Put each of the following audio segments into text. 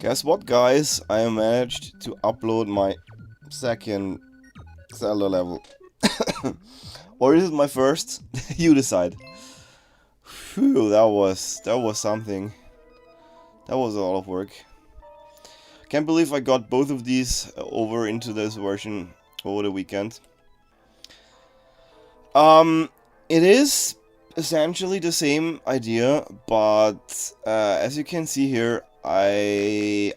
Guess what, guys? I managed to upload my second Zelda level. Or is it my first? You decide. Phew, that was something. That was a lot of work. Can't believe I got both of these over into this version over the weekend. It is essentially the same idea, but as you can see here, I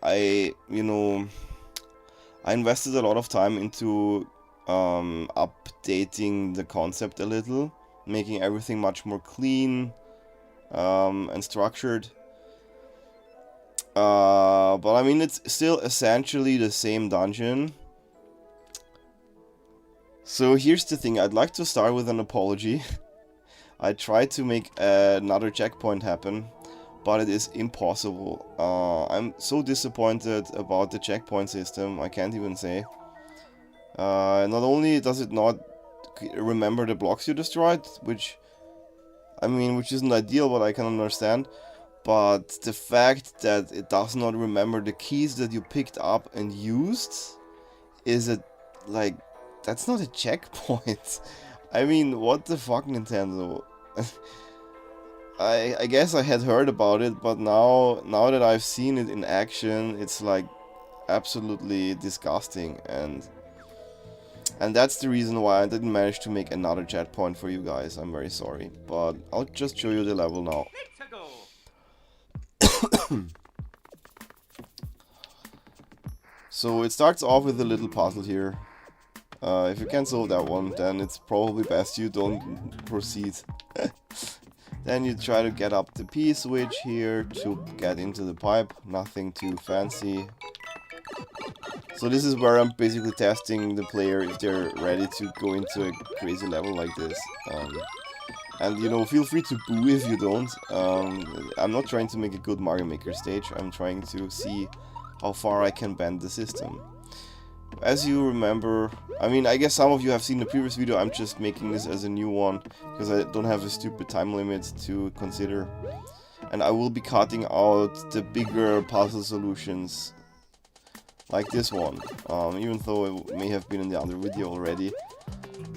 invested a lot of time into updating the concept a little, making everything much more clean and structured. But I mean, it's still essentially the same dungeon. So here's the thing, I'd like to start with an apology. I tried to make another checkpoint happen, but it is impossible. I'm so disappointed about the checkpoint system, I can't even say. Not only does it not remember the blocks you destroyed, which isn't ideal, but I can understand, but the fact that it does not remember the keys that you picked up and used is that's not a checkpoint. I mean, what the fuck, Nintendo? I guess I had heard about it, but now that I've seen it in action, it's like absolutely disgusting, and that's the reason why I didn't manage to make another checkpoint for you guys. I'm very sorry, but I'll just show you the level now. So it starts off with a little puzzle here. If you can't solve that one, then it's probably best you don't proceed. Then you try to get up the P switch here to get into the pipe. Nothing too fancy. So this is where I'm basically testing the player if they're ready to go into a crazy level like this. And you know, feel free to boo if you don't. I'm not trying to make a good Mario Maker stage. I'm trying to see how far I can bend the system. As you remember, I mean, I guess some of you have seen the previous video. I'm just making this as a new one because I don't have a stupid time limit to consider. And I will be cutting out the bigger puzzle solutions like this one, even though it may have been in the other video already.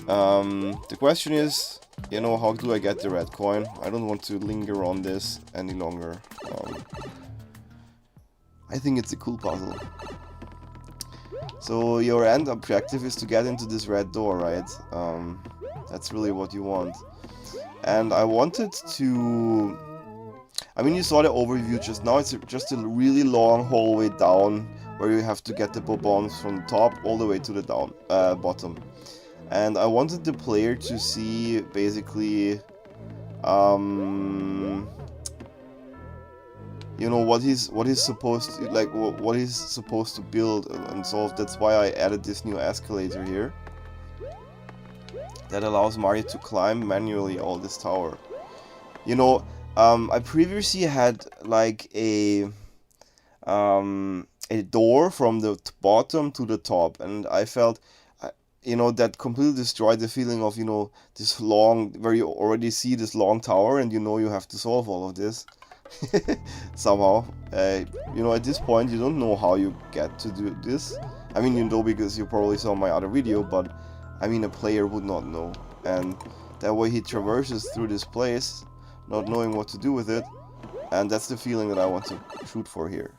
The question is, you know, how do I get the red coin? I don't want to linger on this any longer. I think it's a cool puzzle. So your end objective is to get into this red door, right? That's really what you want. And I wanted to... I mean, you saw the overview just now. It's just a really long hallway down where you have to get the bombs from the top all the way to the bottom. And I wanted the player to see basically... you know, what he's supposed to, like, what he's supposed to build and solve. That's why I added this new escalator here that allows Mario to climb manually all this tower. You know, I previously had like a door from the bottom to the top, and I felt, you know, that completely destroyed the feeling of, you know, this long, where you already see this long tower and you know you have to solve all of this. Somehow, you know, at this point you don't know how you get to do this. I mean, you know, because you probably saw my other video, but I mean, a player would not know, and that way he traverses through this place not knowing what to do with it, and that's the feeling that I want to shoot for here.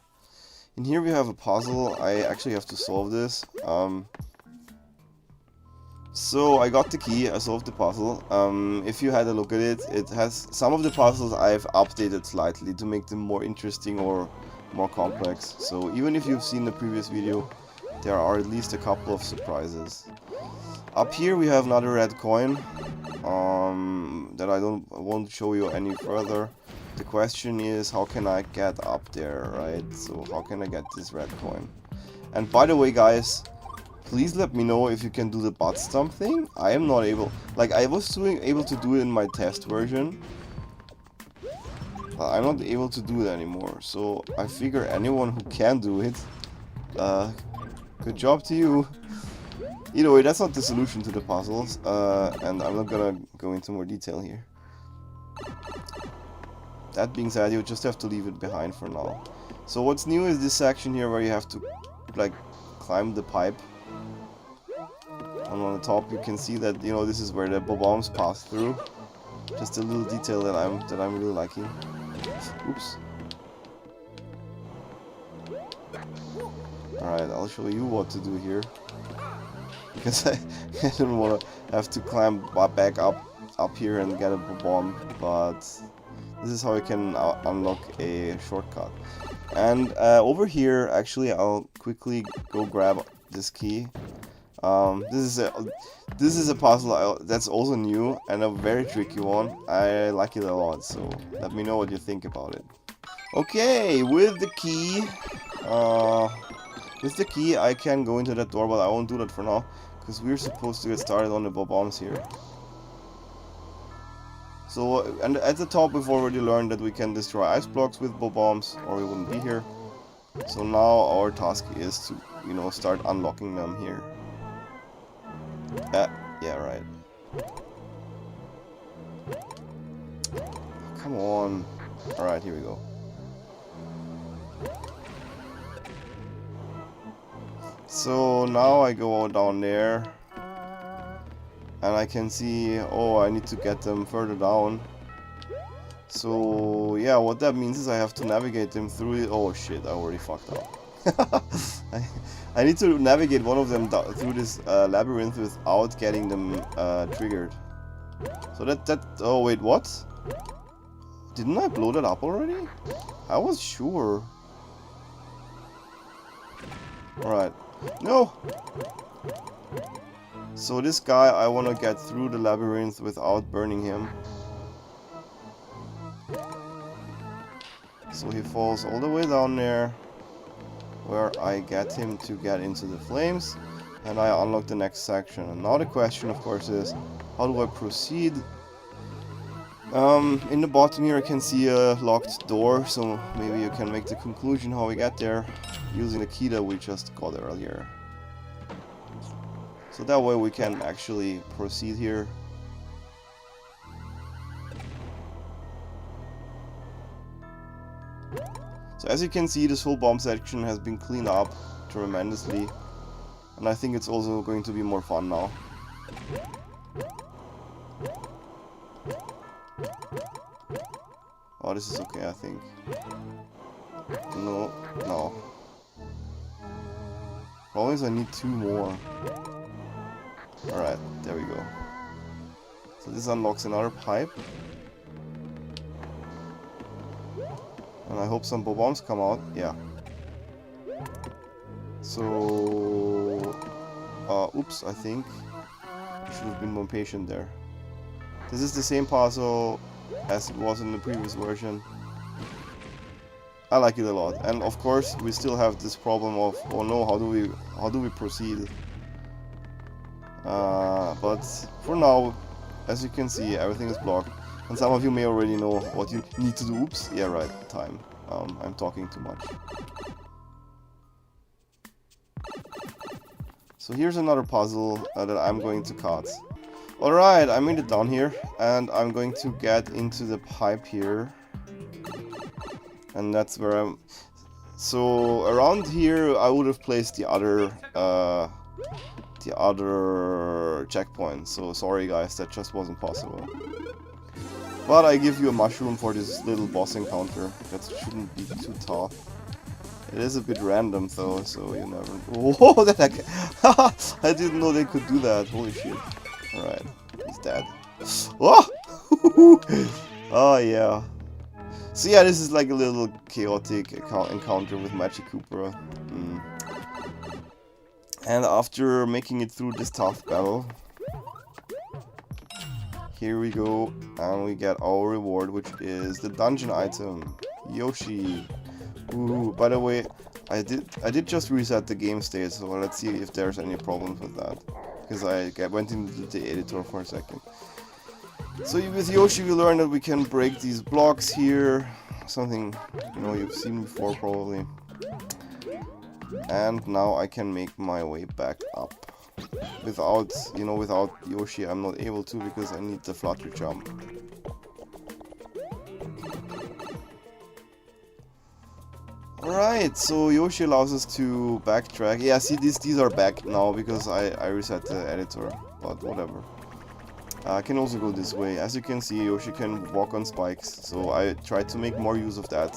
In here we have a puzzle. I actually have to solve this. So I got the key, I solved the puzzle. If you had a look at it, it has some of the puzzles I've updated slightly to make them more interesting or more complex. So even if you've seen the previous video, there are at least a couple of surprises. Up here we have another red coin that I won't show you any further. The question is, how can I get up there, right? So how can I get this red coin? And by the way, guys, please let me know if you can do the butt stomp thing. I am not able. Like, I was able to do it in my test version, but I'm not able to do it anymore. So I figure anyone who can do it, good job to you. Either way, that's not the solution to the puzzles, and I'm not gonna go into more detail here. That being said, you just have to leave it behind for now. So what's new is this section here where you have to like climb the pipe. And on the top you can see that, you know, this is where the bombs pass through. Just a little detail that I'm really liking. Oops. Alright, I'll show you what to do here. Because I don't want to have to climb back up here and get a bomb, but this is how you can unlock a shortcut. And over here, actually, I'll quickly go grab this key. This is a puzzle that's also new and a very tricky one. I like it a lot, so let me know what you think about it. Okay, with the key, I can go into that door, but I won't do that for now, because we're supposed to get started on the bombs here. So, and at the top we've already learned that we can destroy ice blocks with bombs, or we wouldn't be here. So now our task is to, you know, start unlocking them here. Yeah, right. Come on. Alright, here we go. So now I go down there. And I can see, oh, I need to get them further down. So, yeah, what that means is I have to navigate them through it. Oh shit, I already fucked up. I need to navigate one of them through this labyrinth without getting them triggered. So oh wait, what? Didn't I blow that up already? I was sure. Alright. No! So this guy, I want to get through the labyrinth without burning him. So he falls all the way down there, where I get him to get into the flames, and I unlock the next section. And now the question, of course, is, how do I proceed? In the bottom here I can see a locked door, so maybe you can make the conclusion how we get there using the key that we just got earlier. So that way we can actually proceed here. So as you can see, this whole bomb section has been cleaned up tremendously. And I think it's also going to be more fun now. Oh, this is okay, I think. No. Problem is I need 2 more. Alright, there we go. So this unlocks another pipe. And I hope some bombs come out. Yeah. So... oops, I think. I should have been more patient there. This is the same puzzle as it was in the previous version. I like it a lot. And of course, we still have this problem of, oh no, how do we proceed? But for now, as you can see, everything is blocked. And some of you may already know what you need to do. Oops, yeah, right, time. I'm talking too much. So here's another puzzle that I'm going to cut. Alright, I made it down here, and I'm going to get into the pipe here. And that's where I'm... So, around here I would have placed the other checkpoint. So, sorry guys, that just wasn't possible. But I give you a mushroom for this little boss encounter. That shouldn't be too tough. It is a bit random though, so you never... Whoa, that I didn't know they could do that. Holy shit. Alright, he's dead. Oh! Oh yeah. So yeah, this is like a little chaotic encounter with Magic Cooper. And after making it through this tough battle, here we go, and we get our reward, which is the dungeon item, Yoshi. Ooh, by the way, I did just reset the game state, so let's see if there's any problems with that. Because I went into the editor for a second. So with Yoshi we learned that we can break these blocks here. Something, you know, you've seen before probably. And now I can make my way back up. Without Yoshi I'm not able to, because I need the flutter jump. Alright, so Yoshi allows us to backtrack. Yeah, see, these are back now because I reset the editor, but whatever. I can also go this way. As you can see, Yoshi can walk on spikes, so I tried to make more use of that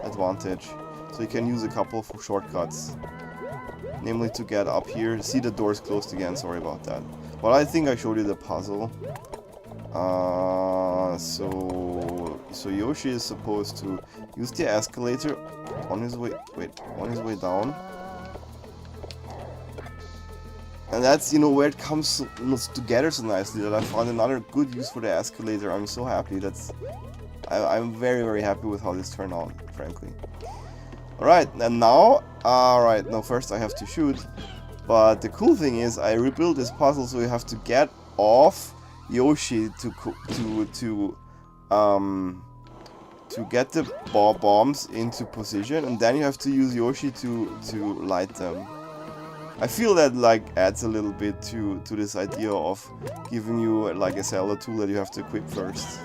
advantage. So you can use a couple of shortcuts, namely to get up here. See, the door's closed again, sorry about that. But I think I showed you the puzzle. So Yoshi is supposed to use the escalator on his way, on his way down. And that's, you know, where it comes together so nicely, that I found another good use for the escalator. I'm so happy. I'm very, very happy with how this turned out, frankly. Alright, and now, alright, now first I have to shoot. But the cool thing is, I rebuilt this puzzle, so you have to get off Yoshi to get the bombs into position, and then you have to use Yoshi to light them. I feel that like adds a little bit to this idea of giving you like a Zelda tool that you have to equip first.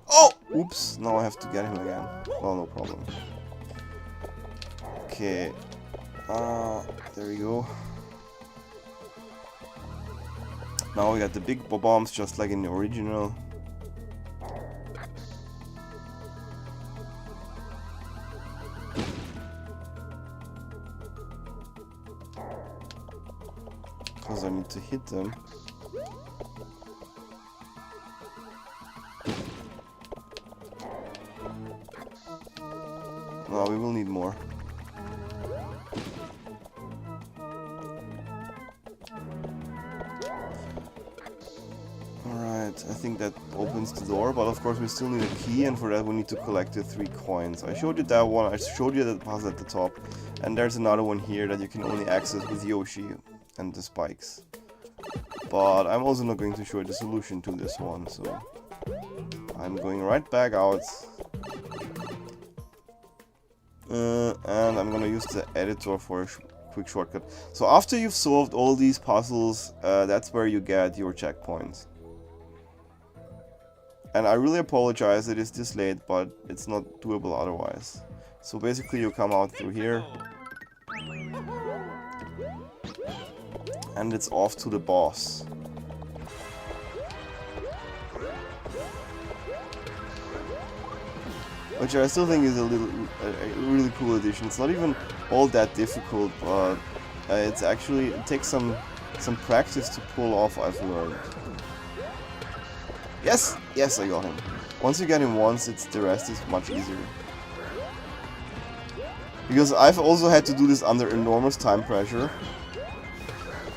Oh! Oops, now I have to get him again. Well, no problem. Okay. There we go. Now we got the big bombs, just like in the original. Because I need to hit them. No, we will need more. I think that opens the door, but of course we still need a key, and for that we need to collect the 3 coins. I showed you that one, I showed you that puzzle at the top, and there's another one here that you can only access with Yoshi and the spikes. But I'm also not going to show you the solution to this one, so I'm going right back out. And I'm gonna use the editor for a quick shortcut. So after you've solved all these puzzles, that's where you get your checkpoints. And I really apologize it is this late, but it's not doable otherwise. So basically you come out through here. And it's off to the boss. Which I still think is a really cool addition. It's not even all that difficult, but it's actually, it takes some practice to pull off, I've learned. Yes! Yes, I got him. Once you get him once, the rest is much easier. Because I've also had to do this under enormous time pressure.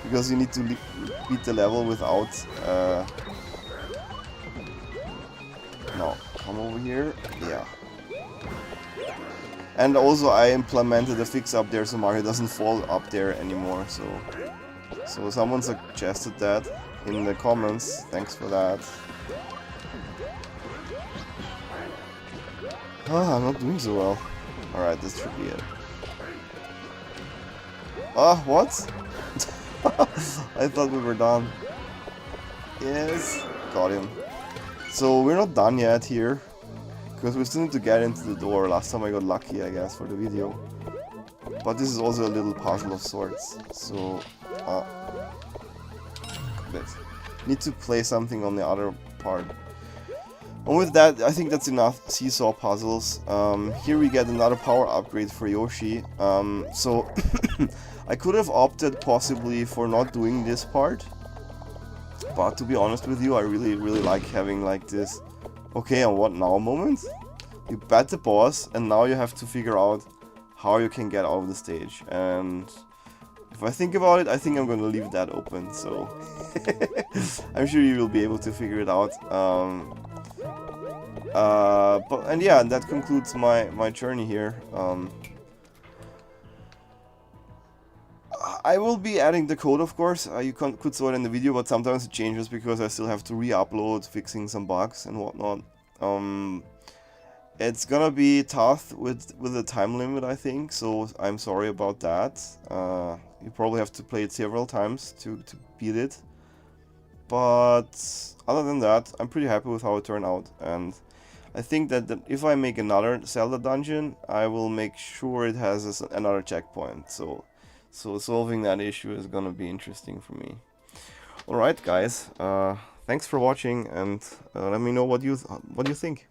Because you need to beat the level without... No, come over here. Yeah. And also I implemented a fix up there so Mario doesn't fall up there anymore, so someone suggested that in the comments. Thanks for that. Ah, I'm not doing so well. Alright, this should be it. Ah, what? I thought we were done. Yes, got him. So we're not done yet here, because we still need to get into the door. Last time I got lucky, I guess, for the video. But this is also a little puzzle of sorts. So, need to play something on the other part. And with that, I think that's enough seesaw puzzles. Here we get another power upgrade for Yoshi. So I could have opted possibly for not doing this part. But to be honest with you, I really like having like this okay and what now moment. You bat the boss and now you have to figure out how you can get out of the stage. And if I think about it, I think I'm gonna leave that open, so I'm sure you will be able to figure it out. And yeah, that concludes my journey here. I will be adding the code, of course. You could saw it in the video, but sometimes it changes because I still have to re-upload, fixing some bugs and whatnot. It's gonna be tough with the time limit, I think, so I'm sorry about that. You probably have to play it several times to beat it. But other than that, I'm pretty happy with how it turned out, and I think that if I make another Zelda dungeon, I will make sure it has another checkpoint, so solving that issue is gonna be interesting for me. Alright guys, thanks for watching, and let me know what you think.